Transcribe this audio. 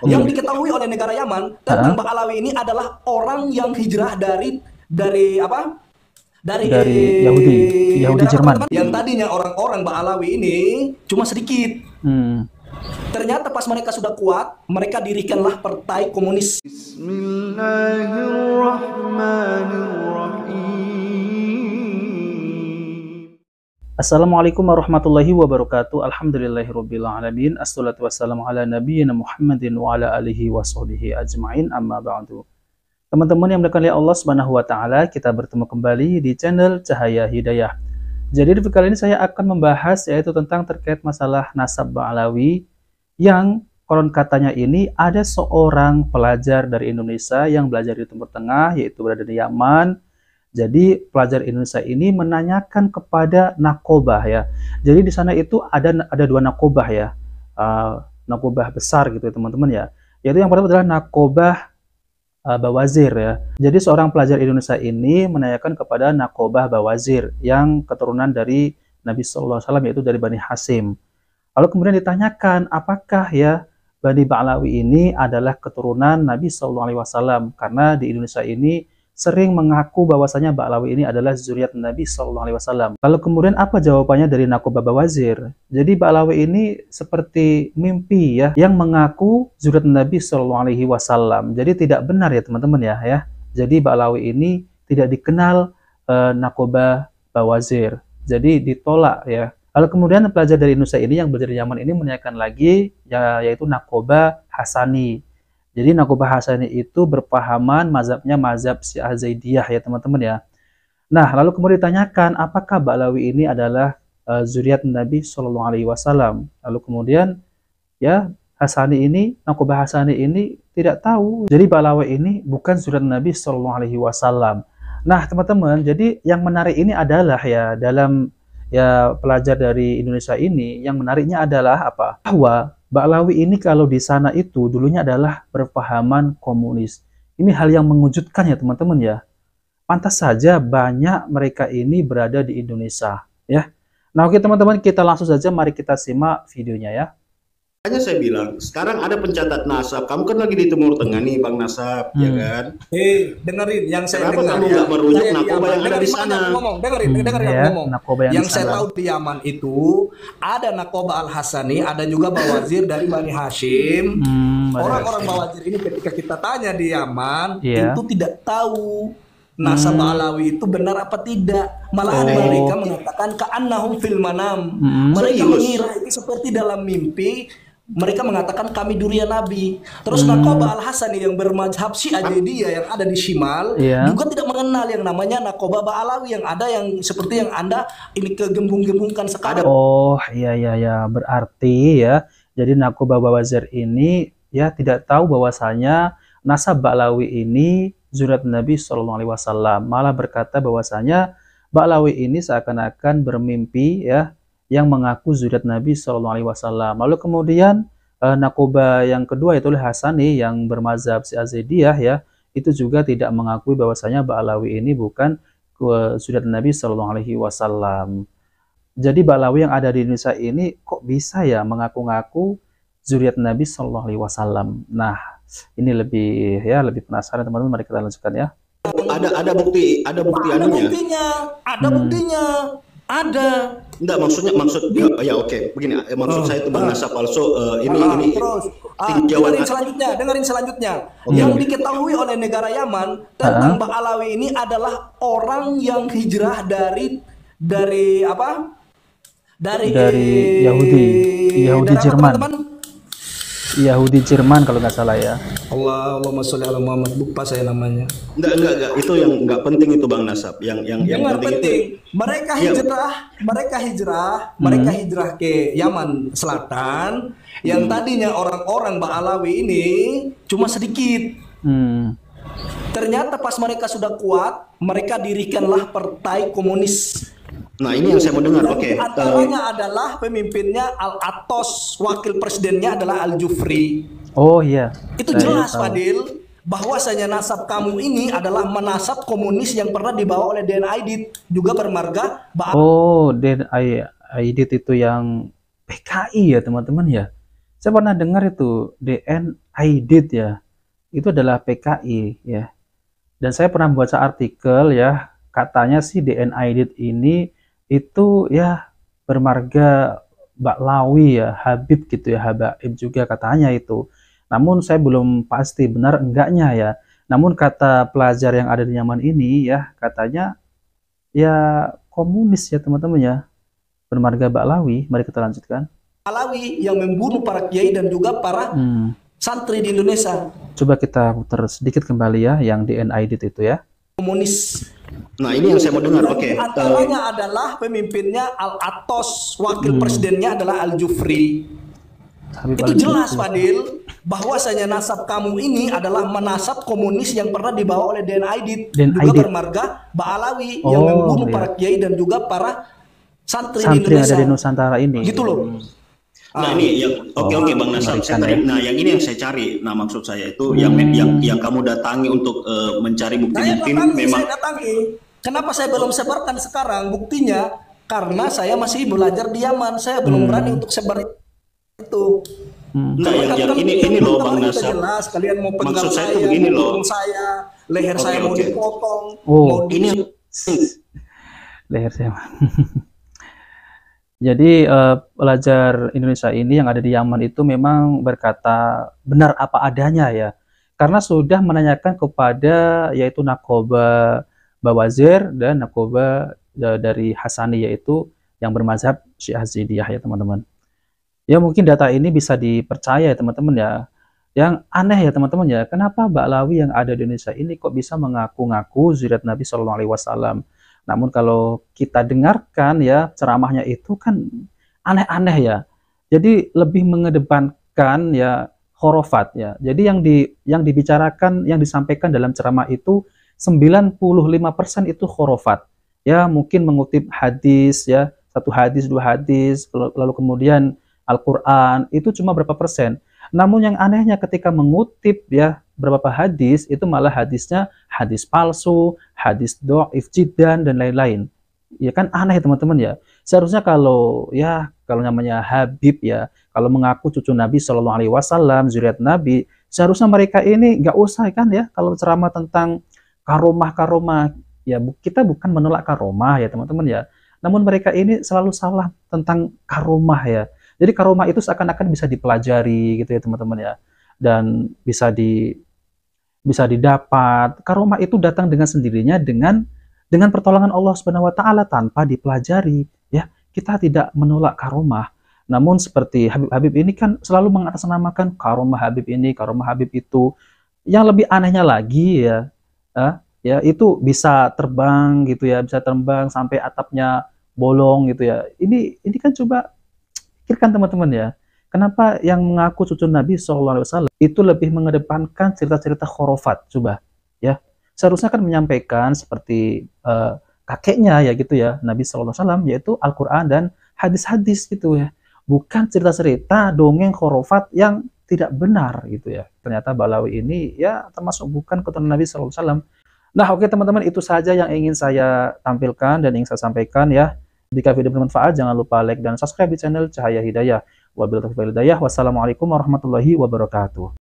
Yang diketahui oleh negara Yaman tentang Ba'alawi ini adalah orang yang hijrah dari apa? Dari Yahudi dari Jerman. Yang tadinya orang-orang Ba'alawi ini cuma sedikit. Ternyata pas mereka sudah kuat, mereka dirikanlah partai komunis. Assalamualaikum warahmatullahi wabarakatuh. Alhamdulillahirabbil alamin. Assalatu wassalamu ala nabiyyina Muhammadin wa ala alihi washabbihi ajmain. Amma ba'du. Teman-teman yang dimuliakan oleh Allah Subhanahu wa taala, kita bertemu kembali di channel Cahaya Hidayah. Jadi di video kali ini saya akan membahas yaitu tentang terkait masalah nasab Ba'alawi yang konon katanya ini ada seorang pelajar dari Indonesia yang belajar di Timur Tengah yaitu berada di Yaman. Jadi pelajar Indonesia ini menanyakan kepada nakobah ya. Jadi di sana itu ada dua nakobah ya, nakobah besar gitu ya teman-teman ya. Yaitu yang pertama adalah nakobah Bawazir ya. Jadi seorang pelajar Indonesia ini menanyakan kepada nakobah Bawazir yang keturunan dari Nabi Sallallahu Alaihi Wasallam yaitu dari Bani Hasyim. Lalu kemudian ditanyakan apakah ya Bani Ba'alawi ini adalah keturunan Nabi Sallallahu Alaihi Wasallam, karena di Indonesia ini sering mengaku bahwasanya Ba'alawi ini adalah zuriat Nabi Sallallahu Alaihi Wasallam. Lalu kemudian apa jawabannya dari nakobah Bawazir? Jadi Ba'alawi ini seperti mimpi ya, yang mengaku zuriat Nabi Sallallahu Alaihi Wasallam. Jadi tidak benar ya teman-teman ya. Jadi Ba'alawi ini tidak dikenal nakobah Bawazir. Jadi ditolak ya. Lalu kemudian pelajar dari Indonesia ini yang belajar di Yaman ini menanyakan lagi yaitu nakobah Hasani. Jadi nakobah Hasani itu berpahaman mazhabnya mazhab Syiah Zaidiyah ya teman-teman ya. Nah lalu kemudian ditanyakan apakah Ba'alawi ini adalah zuriat Nabi Shallallahu Alaihi Wasallam. Lalu kemudian ya nakobah Hasani ini tidak tahu. Jadi Ba'alawi ini bukan zuriat Nabi Shallallahu Alaihi Wasallam. Nah teman-teman, jadi yang menarik ini adalah ya dalam pelajar dari Indonesia ini yang menariknya adalah apa? Bahwa Ba'alawi ini kalau di sana itu dulunya adalah berpahaman komunis. Ini hal yang mengejutkan ya teman-teman ya. Pantas saja banyak mereka ini berada di Indonesia ya. Nah oke teman-teman, kita langsung saja mari kita simak videonya ya. Hanya saya bilang, sekarang ada pencatat nasab. Kamu kan lagi di Timur Tengah nih, Bang Nasab, ya kan? Dengerin yang saya dengar. Kenapa kamu nggak merujuk nakobah yang ada di sana? Dengerin yang ngomong. Yang saya tahu di Yaman itu ada nakobah Al-Hasani, ada juga Bawazir dari Bani Hasyim. Orang-orang Bawazir ini ketika kita tanya di Yaman, itu tidak tahu nasab Ba'alawi itu benar apa tidak. Malahan mereka mengatakan ka'annahum fil manam. Mereka mengira itu seperti dalam mimpi. Mereka mengatakan kami durian Nabi. Terus nakobah Al-Hasani yang bermazhab Syiah Zaidiyah yang ada di Shimal juga tidak mengenal yang namanya nakobah Ba'alawi yang ada yang seperti yang Anda ini kegembung-gembungkan sekarang. Oh iya, berarti ya jadi nakobah Bawazir ini ya tidak tahu bahwasanya nasab Ba'alawi ini zuriat Nabi Sallallahu Alaihi Wasallam, malah berkata bahwasanya Ba'alawi ini seakan-akan bermimpi ya yang mengaku zuriat Nabi Sallallahu Alaihi Wasallam. Lalu kemudian nakobah yang kedua itu Hasani yang bermazhab Syiah Zaidiyah ya, itu juga tidak mengakui bahwasanya Ba'alawi ini bukan zuriat Nabi Sallallahu Alaihi Wasallam. Jadi Ba'alawi yang ada di Indonesia ini kok bisa ya mengaku-ngaku zuriat Nabi Sallallahu Alaihi Wasallam. Nah ini lebih penasaran teman-teman, mari kita lanjutkan ya. Ada bukti anunya. Ada buktinya. Ada. Enggak, maksudnya ya oke. Begini, maksud saya itu Bang Nasab also ini terus dengerin selanjutnya. Yang diketahui oleh negara Yaman tentang Ba'alawi ini adalah orang yang hijrah dari apa? Dari Yahudi Jerman. Yahudi Jerman kalau nggak salah ya. Allahumma sholli ala Muhammad, lupa saya namanya. Enggak, itu yang nggak penting itu Bang Nasab. Yang penting itu mereka hijrah ke Yaman Selatan yang tadinya orang-orang Ba'alawi ini cuma sedikit. Ternyata pas mereka sudah kuat, mereka dirikanlah partai komunis. Nah ini yang saya mau dengar. Oke. Antaranya adalah pemimpinnya Al-Atos, wakil presidennya adalah Al-Jufri. Oh iya. Itu jelas Fadil bahwasanya nasab kamu ini adalah menasab komunis yang pernah dibawa oleh DN Aidit, juga bermarga Oh, DN Aidit itu yang PKI ya teman-teman ya. Saya pernah dengar itu DN Aidit ya, itu adalah PKI ya. Dan saya pernah baca artikel ya, katanya sih DN Aidit ini itu ya bermarga Baklawi ya, Habib gitu ya, Habaib juga katanya itu. Namun saya belum pasti benar enggaknya ya. Namun kata pelajar yang ada di Yaman ini ya, katanya ya komunis ya teman-teman ya, bermarga Baklawi. Mari kita lanjutkan. Baklawi yang membunuh para kiai dan juga para santri di Indonesia. Coba kita putar sedikit kembali ya, yang DN Aidit itu ya. Komunis. Nah ini yang saya mau dengar. Oke. Antaranya adalah pemimpinnya Al-Atos, wakil presidennya adalah Al-Jufri. Itu jelas Fadil, bahwasanya nasab kamu ini adalah menasab komunis yang pernah dibawa oleh DN Aidit, juga bermarga Baklawi yang membunuh para kiai dan juga para santri di Indonesia. Yang ada di Nusantara ini. Gitu loh. Nah ini yang oke Bang Nasab, nah yang ini yang saya cari. Nah maksud saya itu yang kamu datangi untuk mencari bukti memang. Saya datangi. Kenapa saya belum sebarkan sekarang? Buktinya karena saya masih belajar di Yaman. Saya belum berani untuk sebar itu. Nah yang ini loh Bang Nasab. Jelas kalian mau maksud saya itu begini loh. Saya leher saya mau dipotong. Ini leher saya. Jadi pelajar Indonesia ini yang ada di Yaman itu memang berkata benar apa adanya ya, karena sudah menanyakan kepada yaitu Nakoba Bawazir dan Nakoba dari Hasani, yaitu yang bermazhab Syiah Zaidiyah ya teman-teman. Ya mungkin data ini bisa dipercaya ya teman-teman ya. Yang aneh ya teman-teman ya, kenapa Baklawi yang ada di Indonesia ini kok bisa mengaku-ngaku zuriat Nabi Shallallahu Alaihi Wasallam? Namun kalau kita dengarkan ya ceramahnya itu kan aneh-aneh ya. Jadi lebih mengedepankan ya khurafat ya. Jadi yang dibicarakan, yang disampaikan dalam ceramah itu 95% itu khurafat. Ya mungkin mengutip hadis ya, satu hadis, dua hadis, lalu kemudian Al-Qur'an itu cuma berapa persen. Namun yang anehnya ketika mengutip ya beberapa hadis, itu malah hadisnya hadis palsu, hadis dhaif jiddan dan lain-lain. Ya kan aneh teman-teman ya. Seharusnya kalau namanya Habib ya, kalau mengaku cucu Nabi Shallallahu Alaihi Wasallam, zuriat Nabi, seharusnya mereka ini nggak usah kan ya kalau ceramah tentang karomah ya. Kita bukan menolak karomah ya teman-teman ya. Namun mereka ini selalu salah tentang karomah ya. Jadi karomah itu seakan-akan bisa dipelajari gitu ya teman-teman ya, dan bisa didapat. Karomah itu datang dengan sendirinya dengan pertolongan Allah Subhanahu wa taala tanpa dipelajari ya. Kita tidak menolak karomah. Namun seperti Habib ini kan selalu mengatasnamakan karomah Habib ini, karomah Habib itu. Yang lebih anehnya lagi ya itu bisa terbang gitu ya, bisa terbang sampai atapnya bolong gitu ya. Ini kan coba pikirkan teman-teman ya, kenapa yang mengaku cucu Nabi SAW itu lebih mengedepankan cerita-cerita khurafat coba ya. Seharusnya kan menyampaikan seperti kakeknya ya gitu ya, Nabi SAW, yaitu Al-Quran dan hadis-hadis gitu ya, bukan cerita-cerita dongeng khurafat yang tidak benar gitu ya. Ternyata Baklawi ini ya termasuk bukan keturunan Nabi SAW. Nah oke teman-teman, itu saja yang ingin saya tampilkan dan ingin saya sampaikan ya. Jika video bermanfaat, jangan lupa like dan subscribe di channel Cahaya Hidayah. Wabillahi taufiq wal hidayah. Wassalamualaikum warahmatullahi wabarakatuh.